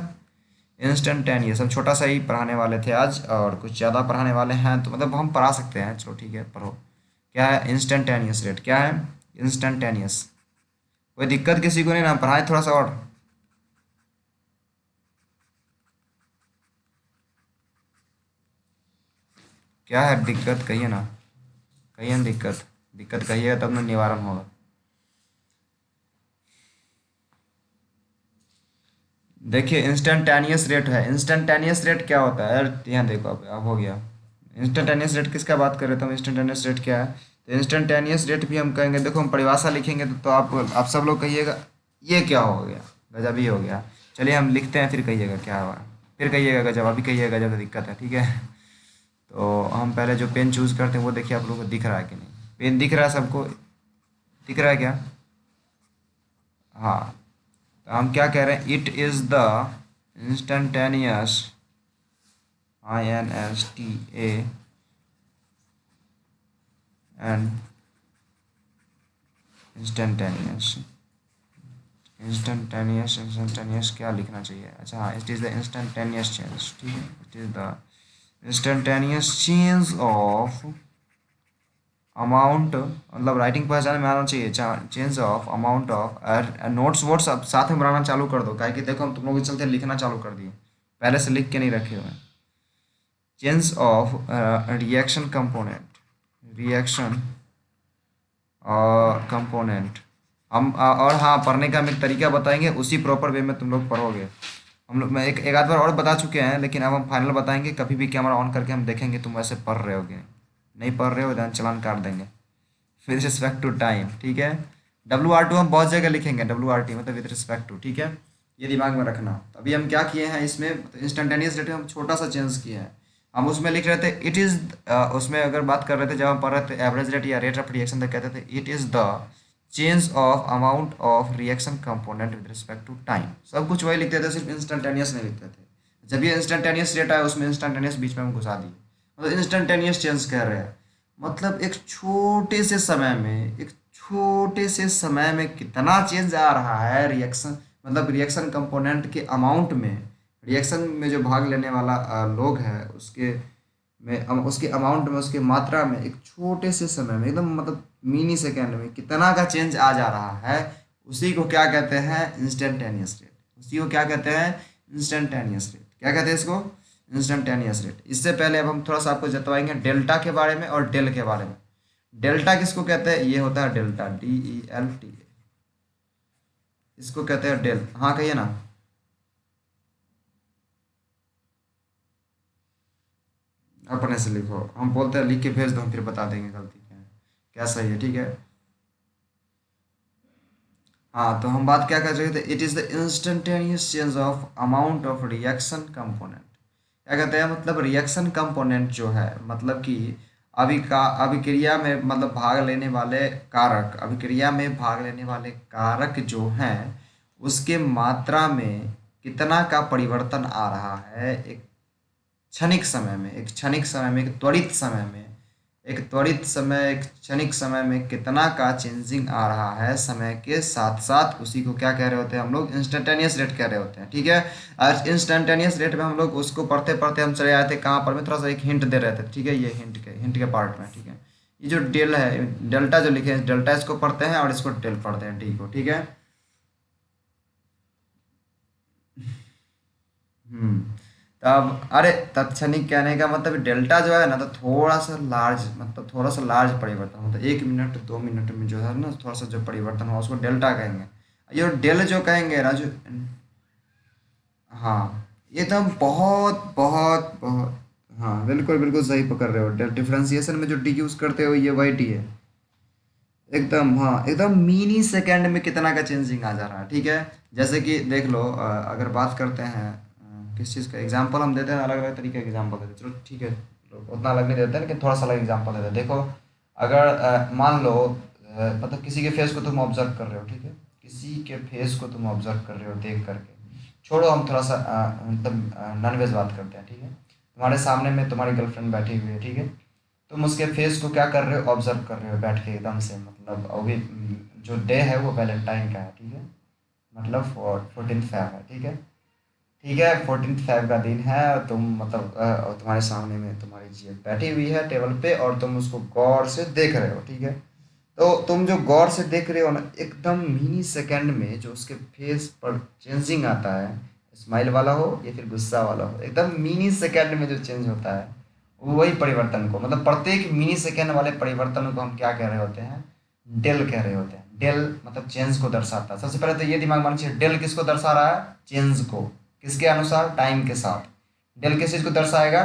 इंस्टेंटेनियस। हम छोटा सा ही पढ़ाने वाले थे आज, और कुछ ज़्यादा पढ़ाने वाले हैं तो मतलब हम पढ़ा सकते हैं, चलो ठीक है पढ़ो। क्या है इंस्टेंटेनियस रेट, क्या है इंस्टेंटेनियस। कोई दिक्कत किसी को नहीं ना, पढ़ाए थोड़ा सा और। क्या है दिक्कत, कहिए ना, कहिए ना दिक्कत, दिक्कत कहिएगा तब ना निवारण होगा। देखिए इंस्टेंटेनियस रेट है, इंस्टेंटेनियस रेट क्या होता है यार, यहाँ देखो अब हो गया। इंस्टेंटेनियस रेट किसका बात कर रहे थे हम, इंस्टेंटेनियस रेट क्या है। तो इंस्टेंटेनियस रेट भी हम कहेंगे, देखो हम परिभाषा लिखेंगे तो आप सब लोग कहिएगा ये क्या हो गया, गजब ही हो गया। चलिए हम लिखते हैं फिर कहिएगा क्या हुआ, फिर कहिएगा गजब, अभी कहिएगा गजब दिक्कत है, ठीक है। तो हम पहले जो पेन चूज़ करते हैं वो देखिए आप लोगों को दिख रहा है कि नहीं, पेन दिख रहा है सबको, दिख रहा है क्या? हाँ, तो हम क्या कह रहे हैं, it is the instantaneous, INSTA and instantaneous, instantaneous, instantaneous क्या लिखना चाहिए, अच्छा हाँ, it is the instantaneous change, ठीक है, it is the instantaneous change of amount, मतलब राइटिंग पहचान में आना चाहिए, change of amount of. Notes votes अब साथ में बनाना चालू कर दो, काहे कि देखो हम तुम लोग के चलते लिखना चालू कर दिए, पहले से लिख के नहीं रखे हुए। Change of reaction component, reaction component. हम और हाँ, पढ़ने का हम एक तरीका बताएंगे, उसी प्रॉपर वे में तुम लोग पढ़ोगे। हम लोग मैं एक आध बार और बता चुके हैं, लेकिन अब हम फाइनल बताएंगे। कभी भी कैमरा ऑन करके हम देखेंगे तुम वैसे पढ़ रहे होगे, नहीं पढ़ रहे हो देन चालान काट देंगे। विद रिस्पेक्ट टू टाइम, ठीक है। WR2 हम बहुत जगह लिखेंगे, WRT मतलब विद रिस्पेक्ट टू, ठीक है। ये दिमाग में रखना। तो अभी हम क्या किए हैं इसमें, इंस्टेंटेनियस रेट में हम छोटा सा चेंज किए हैं। हम उसमें लिख रहे थे इट इज़, उसमें अगर बात कर रहे थे, जब हम पढ़ रहे थे एवरेज रेट या रेट ऑफ रिएक्शन, तो कहते थे it is the change of amount of reaction component with respect to time. सब कुछ वही लिखते थे, सिर्फ इंस्टेंटेनियस नहीं लिखते थे। जब ये इंस्टेंटेनियस रेट आया, उसमें इंस्टेंटेनियस बीच में हम घुसा दिए। मतलब इंस्टेंटेनियस चेंज कह रहे हैं, मतलब एक छोटे से समय में, एक छोटे से समय में कितना चेंज आ रहा है रिएक्शन, मतलब रिएक्शन कंपोनेंट के अमाउंट में, रिएक्शन में जो भाग लेने वाला लोग है उसके में, उसके अमाउंट में, उसके मात्रा में, एक छोटे से समय में, एकदम मतलब मिनी सेकेंड में कितना का चेंज आ जा रहा है, उसी को क्या कहते हैं, इंस्टेंटेनियस रेट। उसी को क्या कहते हैं, इंस्टेंटेनियस रेट। क्या कहते हैं इसको, इंस्टेंटेनियस रेट। इससे पहले अब हम थोड़ा सा आपको जतवाएंगे डेल्टा के बारे में और डेल के बारे में। डेल्टा किसको कहते हैं, ये होता है डेल्टा, DELTA, इसको कहते हैं डेल। हाँ कहिए ना। अपने से लिखो, हम बोलते हैं लिख के भेज दो, हम फिर बता देंगे गलती क्या है, क्या सही है, ठीक है। हाँ, तो हम बात क्या कर रहे थे, it is the instantaneous change of amount of reaction component. क्या कहते हैं, मतलब रिएक्शन कंपोनेंट जो है, मतलब कि अभिक्रिया में मतलब भाग लेने वाले कारक, अभिक्रिया में भाग लेने वाले कारक जो हैं, उसके मात्रा में कितना का परिवर्तन आ रहा है एक क्षणिक समय में, एक क्षणिक समय में, एक त्वरित समय में, एक त्वरित समय, एक क्षणिक समय में कितना का चेंजिंग आ रहा है समय के साथ साथ, उसी को क्या कह रहे होते हैं हम लोग, इंस्टेंटेनियस रेट कह रहे होते हैं, ठीक है। और इंस्टेंटेनियस रेट में हम लोग उसको पढ़ते पढ़ते हम चले आए थे कहाँ पर, मैं थोड़ा सा एक हिंट दे रहे थे, ठीक है। ये हिंट के पार्ट में, ठीक है। ये जो डेल है, डेल्टा जो लिखे हैं, डेल्टा इसको पढ़ते हैं और इसको डेल पढ़ते हैं, डी को, ठीक है। हम्म। तब अरे तत्क्षणिक कहने का मतलब डेल्टा जो है ना, तो थोड़ा सा लार्ज, मतलब थोड़ा सा लार्ज परिवर्तन, मतलब 1 मिनट 2 मिनट में जो है ना, थोड़ा सा जो परिवर्तन हुआ उसको डेल्टा कहेंगे। ये डेल जो कहेंगे ना, जो, हाँ, ये तो हम बहुत बहुत बहुत, हाँ बिल्कुल बिल्कुल सही पकड़ रहे हो। डिफरेंशिएशन में जो डी यूज करते हो, ये वाई डी है। एकदम, हाँ एकदम मिनी सेकेंड में कितना का चेंजिंग आ जा रहा है, ठीक है। जैसे कि देख लो, अगर बात करते हैं किस चीज़ का एग्जांपल हम देते हैं, अलग अलग तरीके के एग्जांपल देते हैं, चलो ठीक है, उतना अलग नहीं देते हैं, लेकिन थोड़ा सा अलग एग्जांपल देते हैं। देखो, अगर मान लो मतलब किसी के फेस को तुम ऑब्जर्व कर रहे हो, ठीक है, किसी के फेस को तुम ऑब्जर्व कर रहे हो देख करके, छोड़ो हम थोड़ा सा मतलब नॉन वेज बात करते हैं, ठीक है। तुम्हारे सामने में तुम्हारी गर्लफ्रेंड बैठी हुई है, ठीक है। तुम उसके फेस को क्या कर रहे हो, ऑब्जर्व कर रहे हो बैठ के एकदम से, मतलब अभी जो डे है वो वैलेंटाइन का है, ठीक है, मतलब 14th फ़रवरी है, ठीक है। ठीक है, 14th फ़रवरी का दिन है, और तुम मतलब और तुम्हारे सामने में तुम्हारी जी बैठी हुई है टेबल पे, और तुम उसको गौर से देख रहे हो, ठीक है। तो तुम जो गौर से देख रहे हो ना, एकदम मिनी सेकंड में जो उसके फेस पर चेंजिंग आता है, स्माइल वाला हो या फिर गुस्सा वाला हो, एकदम मिनी सेकंड में जो चेंज होता है, वही परिवर्तन को, मतलब प्रत्येक मिनी सेकंड वाले परिवर्तन को हम क्या कह रहे होते हैं, डेल कह रहे होते हैं। डेल मतलब चेंज को दर्शाता है। सबसे पहले तो ये दिमाग में चाहिए, डेल किसको दर्शा रहा है, चेंज को, किसके अनुसार, टाइम के साथ। डेल किस चीज को दर्शाएगा,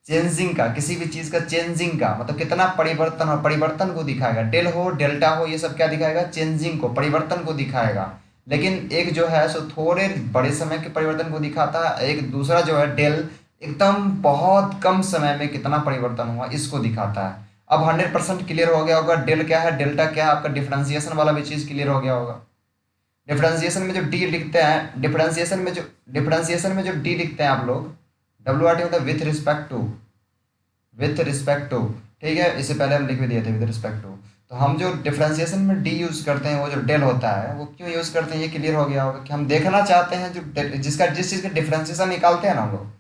चेंजिंग का, किसी भी चीज का चेंजिंग का, मतलब कितना परिवर्तन हो, परिवर्तन को दिखाएगा। डेल हो डेल्टा हो, ये सब क्या दिखाएगा, चेंजिंग को, परिवर्तन को दिखाएगा। लेकिन एक जो है सो थोड़े बड़े समय के परिवर्तन को दिखाता है, एक दूसरा जो है डेल एकदम बहुत कम समय में कितना परिवर्तन हुआ इसको दिखाता है। अब 100% क्लियर हो गया होगा डेल क्या है, डेल्टा क्या है, आपका डिफरेंशिएशन वाला भी चीज क्लियर हो गया होगा। डिफरेंशिएशन में जो डी लिखते हैं, डिफरेंशिएशन में जो डी लिखते हैं आप लोग, WRT मतलब with respect to, with respect to, ठीक है। इससे पहले हम लिख भी दिए थे विथ रिस्पेक्ट टू। तो हम जो डिफरेंशिएशन में डी यूज करते हैं, वो जो डेल होता है, वो क्यों यूज करते हैं, ये क्लियर हो गया होगा कि हम देखना चाहते हैं जो जिसका जिस चीज़ का डिफरेंशिएशन निकालते हैं ना हम लोग,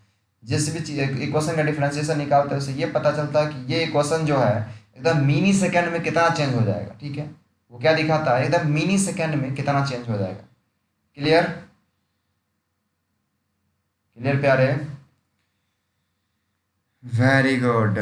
जिस भी चीज इक्वेशन का डिफरेंशिएशन निकालते हैं, उससे ये पता चलता है कि ये इक्वेशन जो है एकदम मिनी सेकेंड में कितना चेंज हो जाएगा, ठीक है। वो क्या दिखाता है, एकदम मिनी सेकेंड में कितना चेंज हो जाएगा। क्लियर, क्लियर प्यारे, वेरी गुड।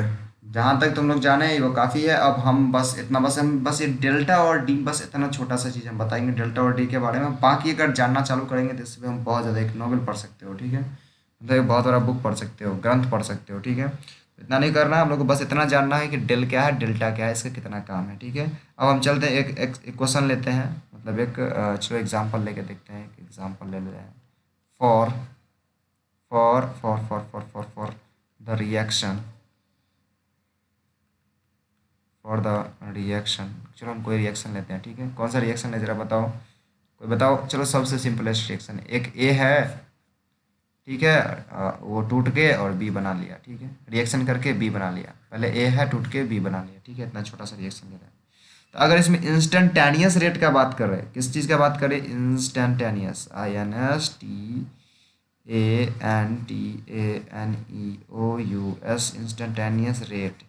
जहाँ तक तुम लोग जाने वो काफ़ी है। अब हम बस इतना, बस हम बस ये डेल्टा और डी, बस इतना छोटा सा चीज़ हम बताएंगे डेल्टा और डी के बारे में। बाकी अगर जानना चालू करेंगे तो इससे हम बहुत ज़्यादा, एक नॉवेल पढ़ सकते हो, ठीक है, मतलब एक बहुत बड़ा बुक पढ़ सकते हो, ग्रंथ पढ़ सकते हो, ठीक है। इतना नहीं करना है हम लोग को, बस इतना जानना है कि डेल क्या है, डेल्टा क्या है, इसका कितना काम है, ठीक है। अब हम चलते हैं, एक क्वेश्चन लेते हैं, मतलब एक चलो एग्जाम्पल लेके देखते हैं, एक एग्जाम्पल ले लेते हैं। For for the reaction, for the reaction, चलो हम कोई रिएक्शन लेते हैं, ठीक है। कौन सा रिएक्शन है ज़रा बताओ, कोई बताओ। चलो सबसे सिंपलेस्ट रिएक्शन, एक ए है, ठीक है, वो टूट के और बी बना लिया, ठीक है, रिएक्शन करके बी बना लिया। पहले ए है, टूट के बी बना लिया, ठीक है, इतना छोटा सा रिएक्शन ले रहे हैं। तो अगर इसमें इंस्टेंटेनियस रेट का बात कर रहे हैं, किस चीज़ का बात करें, instantaneous, INSTANTANEOUS, instantaneous rate.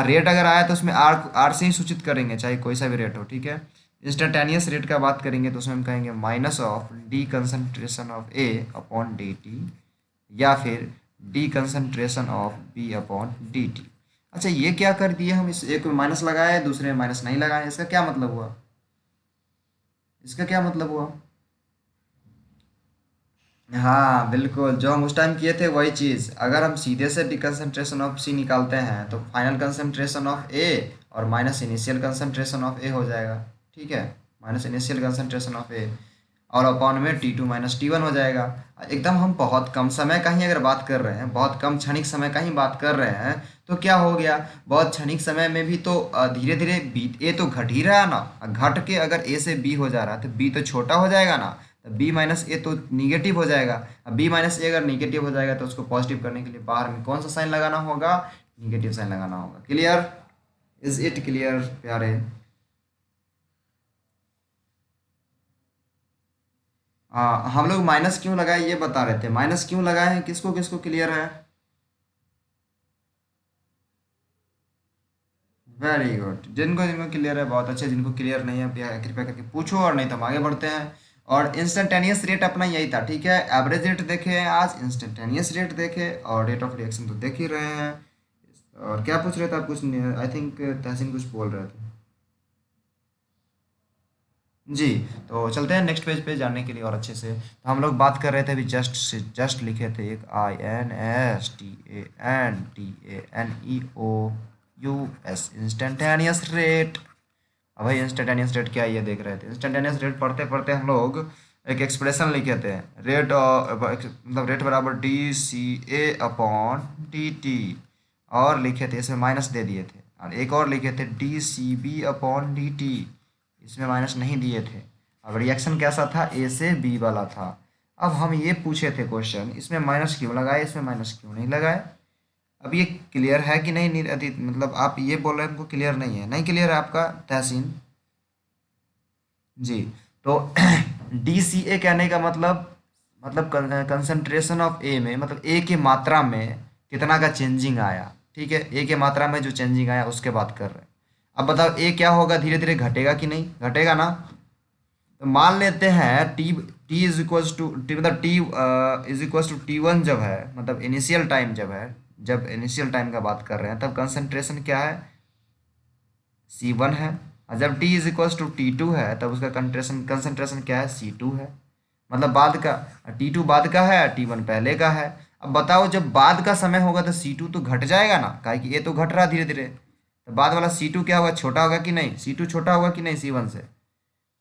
Rate अगर आया तो उसमें आर आर से ही सूचित करेंगे, चाहे कोई सा भी रेट हो, ठीक है। इंस्टेंटेनियस रेट का बात करेंगे तो उसमें हम कहेंगे minus of D concentration of A upon D T, या फिर D concentration of B upon D T. अच्छा, ये क्या कर दिए हम, इस एक में माइनस लगाए दूसरे में माइनस नहीं लगाए, इसका क्या मतलब हुआ, इसका क्या मतलब हुआ। हाँ बिल्कुल, जो हम उस टाइम किए थे वही चीज़। अगर हम सीधे से डी कंसंट्रेशन ऑफ सी निकालते हैं तो फाइनल कंसंट्रेशन ऑफ ए और माइनस इनिशियल कंसंट्रेशन ऑफ ए हो जाएगा, ठीक है, माइनस इनिशियल कंसंट्रेशन ऑफ ए, और अपॉन में T2 - T1 हो जाएगा। एकदम हम बहुत कम समय का ही अगर बात कर रहे हैं, बहुत कम क्षणिक समय का ही बात कर रहे हैं, तो क्या हो गया, बहुत क्षणिक समय में भी तो धीरे धीरे बी ए तो घट ही रहा है ना। घट के अगर ए से बी हो जा रहा है तो बी तो छोटा हो जाएगा ना, तो बी माइनस ए तो निगेटिव हो जाएगा। अब बी माइनस ए अगर निगेटिव हो जाएगा तो उसको पॉजिटिव करने के लिए बाहर में कौन सा साइन लगाना होगा, निगेटिव साइन लगाना होगा। क्लियर, इज इट क्लियर प्यारे। हम लोग माइनस क्यों लगाए ये बता रहे थे, माइनस क्यों लगाए हैं, किसको किसको क्लियर है। वेरी गुड, जिनको जिनको क्लियर है बहुत अच्छे, जिनको क्लियर नहीं है कृपया करके पूछो, और नहीं तो हम आगे बढ़ते हैं। और इंस्टेंटेनियस रेट अपना यही था, ठीक है। एवरेज रेट देखे हैं आज, इंस्टेंटेनियस रेट देखे, और रेट ऑफ रिएक्शन तो देख ही रहे हैं। और क्या पूछ रहे थे आप, कुछ आई थिंक तहसीन कुछ बोल रहे थे। जी, तो चलते हैं नेक्स्ट पेज पे जानने के लिए और अच्छे से। तो हम लोग बात कर रहे थे अभी, जस्ट से जस्ट लिखे थे एक INSTANTANEOUS, इंस्टेंटेनियस रेट। अब भाई इंस्टेंटेनियस रेट क्या है ये देख रहे थे। इंस्टेंटेनियस रेट पढ़ते पढ़ते हम लोग एक एक्सप्रेशन लिखे थे, रेट मतलब रेट बराबर DCA/dt, और लिखे थे इसमें माइनस दे दिए थे, और एक और लिखे थे DCB/dt, इसमें माइनस नहीं दिए थे। अब रिएक्शन कैसा था, ए से बी वाला था। अब हम ये पूछे थे क्वेश्चन, इसमें माइनस क्यों लगाए, इसमें माइनस क्यों नहीं लगाए। अब ये क्लियर है कि नहीं, मतलब आप ये बोल रहे हैं हमको क्लियर नहीं है, नहीं क्लियर है आपका तहसीन जी। तो डी सी ए कहने का मतलब कंसंट्रेशन ऑफ ए में, मतलब ए की मात्रा में कितना का चेंजिंग आया, ठीक है, ए की मात्रा में जो चेंजिंग आया उसके बात कर रहे हैं। अब बताओ ए क्या होगा, धीरे धीरे घटेगा कि नहीं, घटेगा ना। तो मान लेते हैं T T is equals to T, मतलब T is equals to T1 जब है, मतलब इनिशियल टाइम जब है, जब इनिशियल टाइम का बात कर रहे हैं तब कंसंट्रेशन क्या है, C1 है। और जब t is equals to T2 है तब उसका कंसंट्रेशन क्या है, C2 है। मतलब बाद का, T2 बाद का है, T1 पहले का है। अब बताओ जब बाद का समय होगा तो C2 तो घट जाएगा ना, काहे कि ये तो घट रहा धीरे धीरे, तो बाद वाला C2 क्या होगा, छोटा होगा कि नहीं, C2 छोटा होगा कि नहीं, C1 से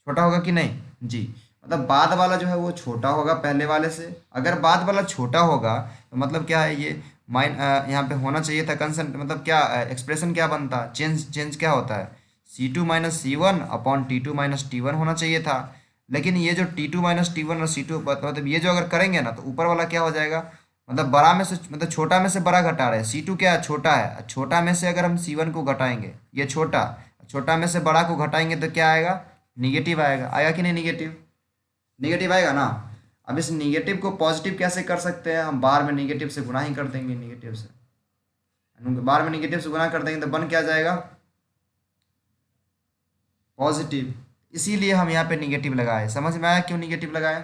छोटा होगा कि नहीं जी। मतलब बाद वाला जो है वो छोटा होगा पहले वाले से। अगर बाद वाला छोटा होगा तो मतलब क्या है, ये यहाँ पे होना चाहिए था कंसेंट, मतलब क्या एक्सप्रेशन क्या बनता, चेंज चेंज क्या होता है, C2 - C1/T2 - T1 होना चाहिए था। लेकिन ये जो T2 - T1 और C2, मतलब ये जो अगर करेंगे ना तो ऊपर वाला क्या हो जाएगा, मतलब बड़ा में से, मतलब छोटा में से बड़ा घटा रहे हैं। C2 क्या है, छोटा है, छोटा में से अगर हम C1 को घटाएंगे, ये छोटा, छोटा में से बड़ा को घटाएंगे तो क्या आएगा, निगेटिव आएगा, आएगा कि नहीं निगेटिव, निगेटिव आएगा ना। अब इस निगेटिव को पॉजिटिव कैसे कर सकते हैं, हम बार में निगेटिव से गुना ही कर देंगे, निगेटिव से बार में निगेटिव से गुना कर देंगे तो बन क्या जाएगा, पॉजिटिव। इसीलिए हम यहाँ पे निगेटिव लगाए, समझ में आया क्यों निगेटिव लगाए।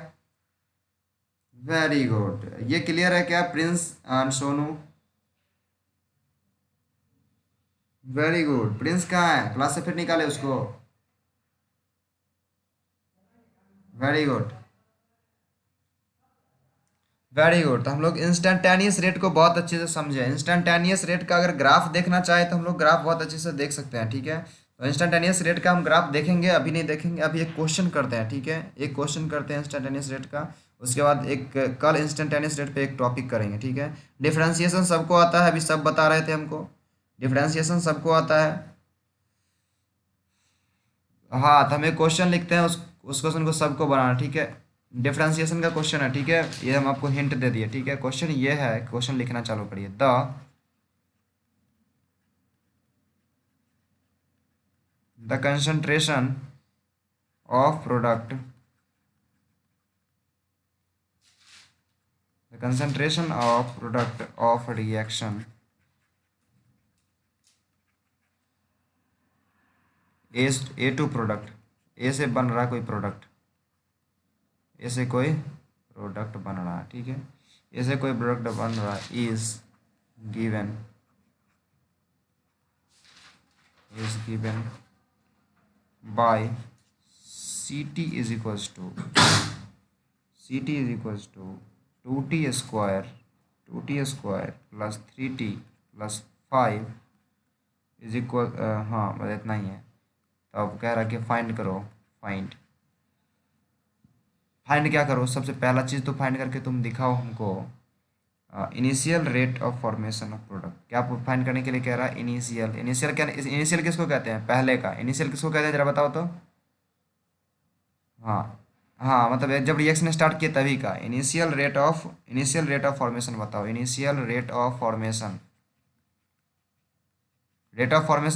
वेरी गुड, ये क्लियर है क्या Prince and Sonu. Very good. Prince कहाँ है? क्लास से फिर निकाले उसको। Very good, very good. तो हम लोग इंस्टेंटेनियस रेट को बहुत अच्छे से समझे। इंस्टेंटेनियस रेट का अगर ग्राफ देखना चाहे तो हम लोग ग्राफ बहुत अच्छे से देख सकते हैं, ठीक है। तो इंस्टेंटेनियस रेट का हम ग्राफ देखेंगे, अभी नहीं देखेंगे, अभी एक क्वेश्चन करते हैं, ठीक है। एक क्वेश्चन करते हैं इंस्टेंटेनियस रेट का, उसके बाद एक कल इंस्टेंटेनियस रेट पे एक टॉपिक करेंगे, ठीक है। डिफरेंशिएशन सबको आता है, अभी सब बता रहे थे हमको। डिफरेंशिएशन सबको आता है। हाँ, तो हम एक क्वेश्चन लिखते हैं, उस क्वेश्चन को सबको बनाना, ठीक है। डिफरेंशिएशन का क्वेश्चन है, ठीक है। ये हम आपको हिंट दे दिए, ठीक है। क्वेश्चन ये है, क्वेश्चन लिखना चालू करिए। The concentration of product, the concentration of product of reaction A to product, A से बन रहा कोई प्रोडक्ट, ए से कोई प्रोडक्ट बन रहा है, ठीक है। ए से कोई प्रोडक्ट बन रहा है given is given by C T is equals to two T square plus 3t plus 5 is equal, हाँ बस इतना ही है। तो अब कह रहा है कि फाइंड करो। फाइंड फाइंड क्या करो? सबसे पहला चीज़ तो फाइंड करके तुम दिखाओ हमको initial rate of formation of product. क्या फाइंड करने के लिए कह रहा है? इनिशियल क्या? इनिशियल किसको कहते हैं? पहले का इनिशियल किसको कहते हैं, जरा बताओ तो। हाँ, हाँ मतलब जब रिएक्शन स्टार्ट किए तभी का इनिशियल रेट ऑफ फॉर्मेशन बताओ। इनिशियल रेट ऑफ फॉर्मेशन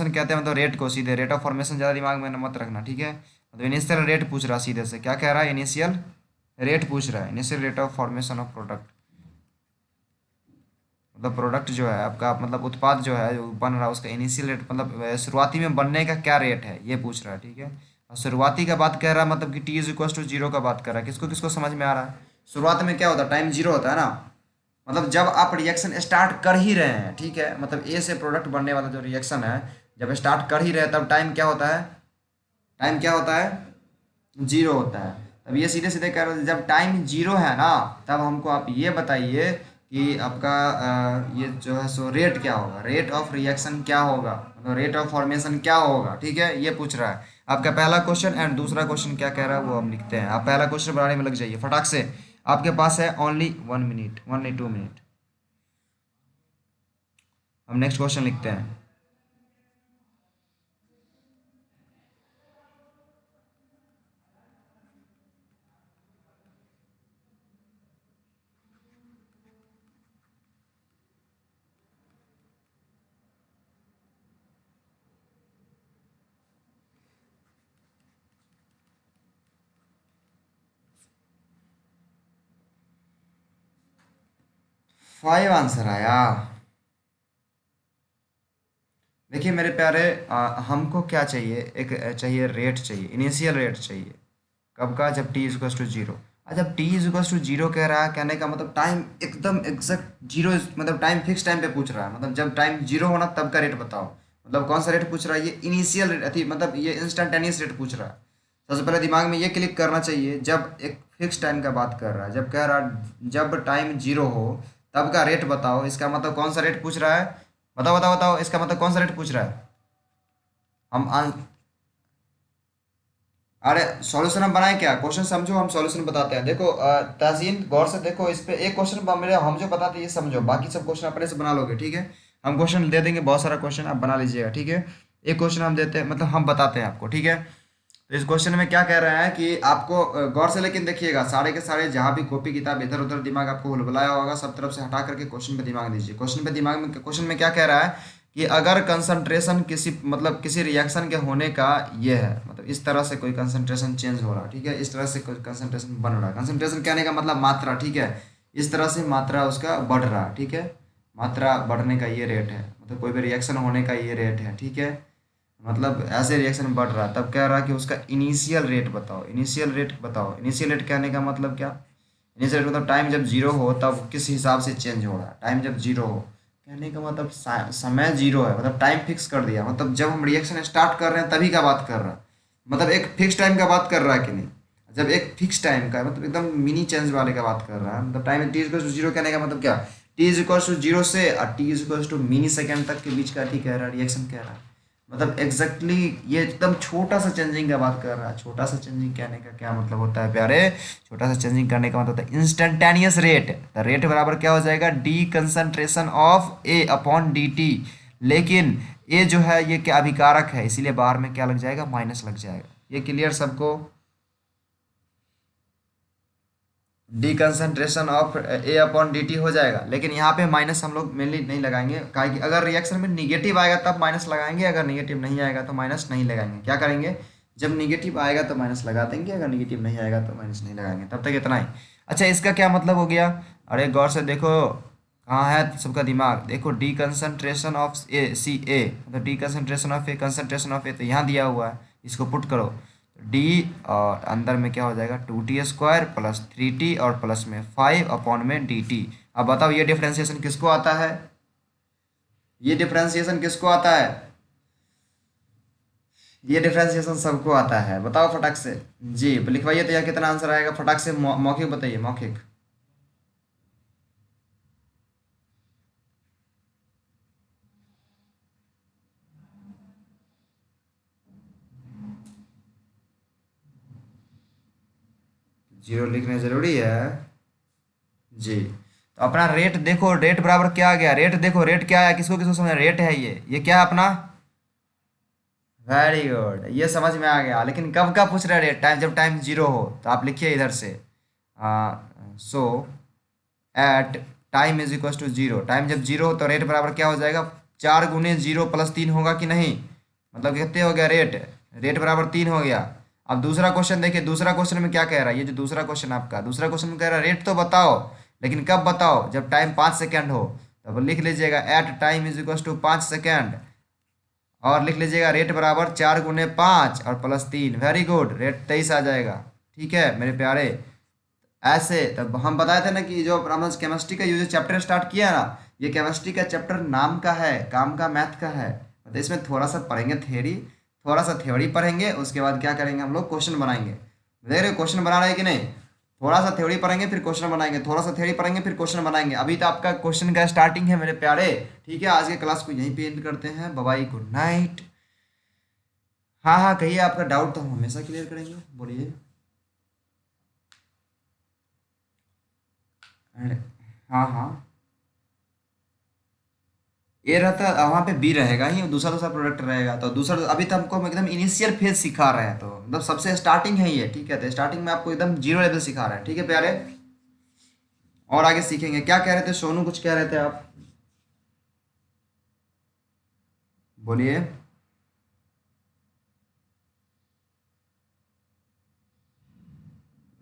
कहते हैं, मतलब रेट को, सीधे रेट ऑफ फॉर्मेशन ज़्यादा दिमाग में मत रखना, ठीक है। मतलब इनिशियल रेट पूछ रहा सीधे से, क्या कह रहा है? इनिशियल रेट पूछ रहा है, initial rate of formation of product. मतलब प्रोडक्ट जो है आपका, मतलब उत्पाद जो है जो बन रहा है, उसका इनिशियल रेट, मतलब शुरुआती में बनने का क्या रेट है, ये पूछ रहा है, ठीक है। और शुरुआती का बात कर रहा है, मतलब कि T is equal to zero का बात कर रहा है। किसको किसको समझ में आ रहा है? शुरुआत में क्या होता है? टाइम जीरो होता है ना। मतलब जब आप रिएक्शन स्टार्ट कर ही रहे हैं, ठीक है, मतलब ए से प्रोडक्ट बनने वाला जो रिएक्शन है, जब स्टार्ट कर ही रहे हैं, तब टाइम क्या होता है? टाइम क्या होता है? जीरो होता है। अब ये सीधे सीधे कह रहे हैं, जब टाइम जीरो है ना, तब हमको आप ये बताइए कि आपका ये जो है सो रेट क्या होगा, रेट ऑफ रिएक्शन क्या होगा, मतलब रेट ऑफ फॉर्मेशन क्या होगा, ठीक है। ये पूछ रहा है आपका पहला क्वेश्चन। एंड दूसरा क्वेश्चन क्या कह रहा है वो हम लिखते हैं। आप पहला क्वेश्चन बनाने में लग जाइए फटाक से। आपके पास है ओनली 1 मिनट, ओनली 2 मिनट। हम नेक्स्ट क्वेश्चन लिखते हैं। 5 आंसर आया। देखिए मेरे प्यारे, हमको क्या चाहिए? एक चाहिए रेट, चाहिए इनिशियल रेट चाहिए। कब का? जब टी इजक्वल्स टू जीरो। जब टी इजक्वल्स टू जीरो कह रहा है, कहने का मतलब टाइम एकदम एग्जैक्ट जीरो, मतलब टाइम फिक्स टाइम पे पूछ रहा है। मतलब जब टाइम जीरो होना तब का रेट बताओ। मतलब कौन सा रेट पूछ रहा है? ये इनिशियल रेट अथी, मतलब ये इंस्टेंटेनियस रेट पूछ रहा है। सबसे पहले दिमाग में ये क्लिक करना चाहिए, जब एक फिक्स टाइम का बात कर रहा है, जब कह रहा है जब टाइम जीरो हो तब का रेट बताओ, इसका मतलब कौन सा रेट पूछ रहा है? बताओ बताओ बताओ, इसका मतलब कौन सा रेट पूछ रहा है? हम अरे सॉल्यूशन हम बनाए क्या? क्वेश्चन समझो, हम सॉल्यूशन बताते हैं। देखो तहसीन, गौर से देखो इस पे। एक क्वेश्चन मेरे हम जो बताते हैं ये समझो, बाकी सब क्वेश्चन अपने से बना लोगे, ठीक है। हम क्वेश्चन दे देंगे, बहुत सारा क्वेश्चन आप बना लीजिएगा, ठीक है। एक क्वेश्चन हम देते हैं, मतलब हम बताते हैं आपको, ठीक है। तो इस क्वेश्चन में क्या कह रहे हैं कि आपको गौर से लेकिन देखिएगा, सारे के सारे जहाँ भी कॉपी किताब इधर उधर दिमाग आपको हुलबुलाया होगा, सब तरफ से हटा करके क्वेश्चन पे दिमाग दीजिए। क्वेश्चन में क्या कह रहा है कि अगर कंसंट्रेशन किसी, मतलब किसी रिएक्शन के होने का ये है, मतलब इस तरह से कोई कंसंट्रेशन चेंज हो रहा है, ठीक है, इस तरह से कोई कंसंट्रेशन बन रहा है। कंसंट्रेशन कहने का मतलब मात्रा, ठीक है। इस तरह से मात्रा उसका बढ़ रहा है, ठीक है। मात्रा बढ़ने का ये रेट है, मतलब कोई भी रिएक्शन होने का ये रेट है, ठीक है। मतलब ऐसे रिएक्शन बढ़ रहा है, तब कह रहा है कि उसका इनिशियल रेट बताओ। इनिशियल रेट बताओ। इनिशियल रेट कहने का मतलब क्या? इनिशियल रेट मतलब टाइम जब जीरो हो तब किस हिसाब से चेंज हो रहा है, टाइम जब जीरो हो कहने का मतलब समय जीरो है, मतलब टाइम फिक्स कर दिया, मतलब जब हम रिएक्शन स्टार्ट कर रहे हैं तभी का बात कर रहा है, मतलब एक फिक्स टाइम का बात कर रहा है कि नहीं। जब एक फिक्स टाइम का मतलब एकदम मिनी चेंज वाले का बात कर रहा है, मतलब time T equal to zero कहने का मतलब क्या, T is equal to zero से और T is equal to mini second तक के बीच का टी कह रहा है, रिएक्शन कह रहा है, मतलब एग्जैक्टली ये एकदम छोटा सा चेंजिंग का बात कर रहा है। छोटा सा चेंजिंग कहने का क्या मतलब होता है प्यारे, छोटा सा चेंजिंग करने का मतलब होता है इंस्टेंटेनियस रेट। द रेट बराबर क्या हो जाएगा, D concentration of A upon D T, लेकिन ये जो है ये क्या अभिकारक है, इसीलिए बाहर में क्या लग जाएगा, माइनस लग जाएगा। ये क्लियर सबको, D concentration of A upon D T हो जाएगा, लेकिन यहाँ पे माइनस हम लोग मेनली नहीं लगाएंगे, काहे कि अगर रिएक्शन में निगेटिव आएगा तब माइनस लगाएंगे, अगर निगेटिव नहीं आएगा तो माइनस नहीं लगाएंगे। क्या करेंगे, जब निगेटिव आएगा तो माइनस लगा देंगे, अगर निगेटिव नहीं आएगा तो माइनस नहीं लगाएंगे। तब तक इतना ही। अच्छा, इसका क्या मतलब हो गया, अरे गौर से देखो, कहाँ है सबका दिमाग, देखो d concentration of A C A, मतलब d concentration of A, concentration of A तो यहाँ दिया हुआ है, इसको पुट करो, डी और अंदर में क्या हो जाएगा, two T square plus three T और प्लस में फाइव अपॉन में डी टी। अब बताओ ये डिफ्रेंसिएशन किसको आता है, ये डिफ्रेंसिएशन किसको आता है, ये डिफ्रेंसिएशन सबको आता है, बताओ फटाक से। जी लिखवाइए, तो यह कितना आंसर आएगा फटाक से, मौखिक बताइए, मौखिक। जीरो लिखना जरूरी है। जी, तो अपना रेट देखो, रेट बराबर क्या आ गया, रेट देखो, रेट क्या है, किसको किसको समझ, रेट है ये क्या है अपना, वेरी गुड, ये समझ में आ गया। लेकिन कब का पूछ रहे हैं रेट, टाइम जब टाइम जीरो हो, तो आप लिखिए इधर से, so at time is equal to zero, time जब जीरो हो तो रेट बराबर क्या हो जाएगा, चार गुने जीरो प्लस तीन होगा कि नहीं, मतलब कितने हो गया रेट, रेट बराबर तीन हो गया। अब दूसरा क्वेश्चन देखिए, दूसरा क्वेश्चन में क्या कह रहा है, ये जो दूसरा क्वेश्चन आपका, दूसरा क्वेश्चन में कह रहा है रेट तो बताओ, लेकिन कब बताओ, जब टाइम 5 सेकेंड हो, तब लिख लीजिएगा at time is equal to 5 second, और लिख लीजिएगा रेट बराबर चार गुने पाँच और प्लस तीन, वेरी गुड, रेट 23 आ जाएगा। ठीक है मेरे प्यारे, ऐसे तब हम बताए थे ना कि जो हमने केमिस्ट्री का ये जो चैप्टर स्टार्ट किया है ना, ये केमिस्ट्री का चैप्टर नाम का है, काम का मैथ का है, तो इसमें थोड़ा सा पढ़ेंगे थ्योरी, थोड़ा सा थ्योरी पढ़ेंगे, उसके बाद क्या करेंगे हम लोग, क्वेश्चन बनाएंगे। देख रहे क्वेश्चन बना रहे हैं कि नहीं, थोड़ा सा थ्योरी पढ़ेंगे फिर क्वेश्चन बनाएंगे, थोड़ा सा थ्योरी पढ़ेंगे फिर क्वेश्चन बनाएंगे। अभी तो आपका क्वेश्चन का स्टार्टिंग है मेरे प्यारे। ठीक है, आज के क्लास को यहीं पे एंड करते हैं, बाय बाय, गुड नाइट। हाँ हाँ कहिए, आपका डाउट तो हम हमेशा क्लियर करेंगे, बोलिए। हाँ हाँ, ए रहता है वहाँ पे बी रहेगा ही, दूसरा दूसरा प्रोडक्ट रहेगा, तो दूसरा अभी तो हमको हम एकदम इनिशियल फेज सिखा रहे हैं, तो मतलब सबसे स्टार्टिंग है ये। ठीक है, तो स्टार्टिंग में आपको एकदम जीरो लेवल सिखा रहे हैं। ठीक है प्यारे, और आगे सीखेंगे। क्या कह रहे थे सोनू, कुछ कह रहे थे आप, बोलिए।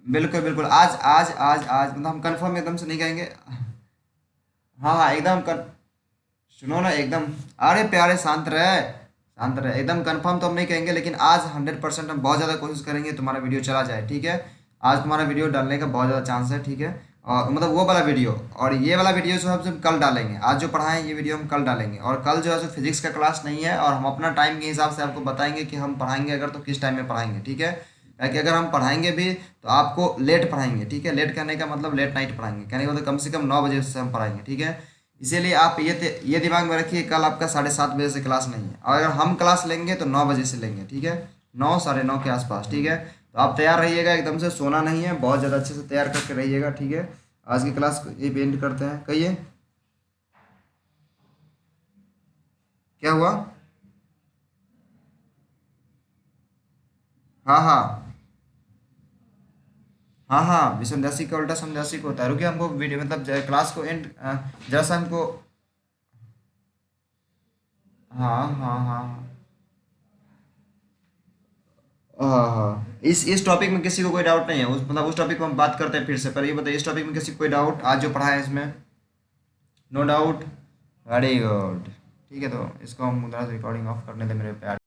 बिल्कुल बिल्कुल, आज आज आज आज मतलब हम कंफर्म एकदम से नहीं कहेंगे। हाँ हाँ एकदम सुनो ना एकदम, अरे प्यारे शांत रहे, शांत रहे, एकदम कंफर्म तो हम नहीं कहेंगे, लेकिन आज 100% हम बहुत ज़्यादा कोशिश करेंगे तुम्हारा वीडियो चला जाए। ठीक है, आज तुम्हारा वीडियो डालने का बहुत ज़्यादा चांस है। ठीक है, और मतलब वो वाला वीडियो और ये वाला वीडियो जो हम कल डालेंगे, आज जो पढ़ाएं ये वीडियो हम कल डालेंगे, और कल जो है सो फिजिक्स का क्लास नहीं है, और हम अपना टाइम के हिसाब से आपको बताएंगे कि हम पढ़ाएंगे अगर तो किस टाइम में पढ़ाएंगे। ठीक है, ताकि अगर हम पढ़ाएंगे भी तो आपको लेट पढ़ाएंगे। ठीक है, लेट करने का मतलब लेट नाइट पढ़ाएंगे, कहने का मतलब कम से कम 9 बजे से हम पढ़ाएंगे। ठीक है, इसीलिए आप ये दिमाग में रखिए, कल आपका 7:30 बजे से क्लास नहीं है, और अगर हम क्लास लेंगे तो 9 बजे से लेंगे। ठीक है, 9 9:30 के आसपास। ठीक है, तो आप तैयार रहिएगा, एकदम से सोना नहीं है, बहुत ज़्यादा अच्छे से तैयार करके रहिएगा। ठीक है, आज की क्लास को ये एंड करते हैं, कहिए क्या हुआ। हाँ हाँ हाँ हाँ, विसंध्यासी का उल्टा समध्यासी को होता है। रुकिए, हमको वीडियो मतलब क्लास को एंड जरा सा हमको, हाँ हाँ हाँ हाँ हाँ, इस टॉपिक में किसी को कोई डाउट नहीं है, उस मतलब उस टॉपिक को हम बात करते हैं फिर से, पर ये बताइए इस टॉपिक में किसी को कोई डाउट, आज जो पढ़ा है इसमें, नो डाउट, वेरी गुड। ठीक है, तो इसको हम उधर से रिकॉर्डिंग ऑफ करने दें मेरे प्यारे।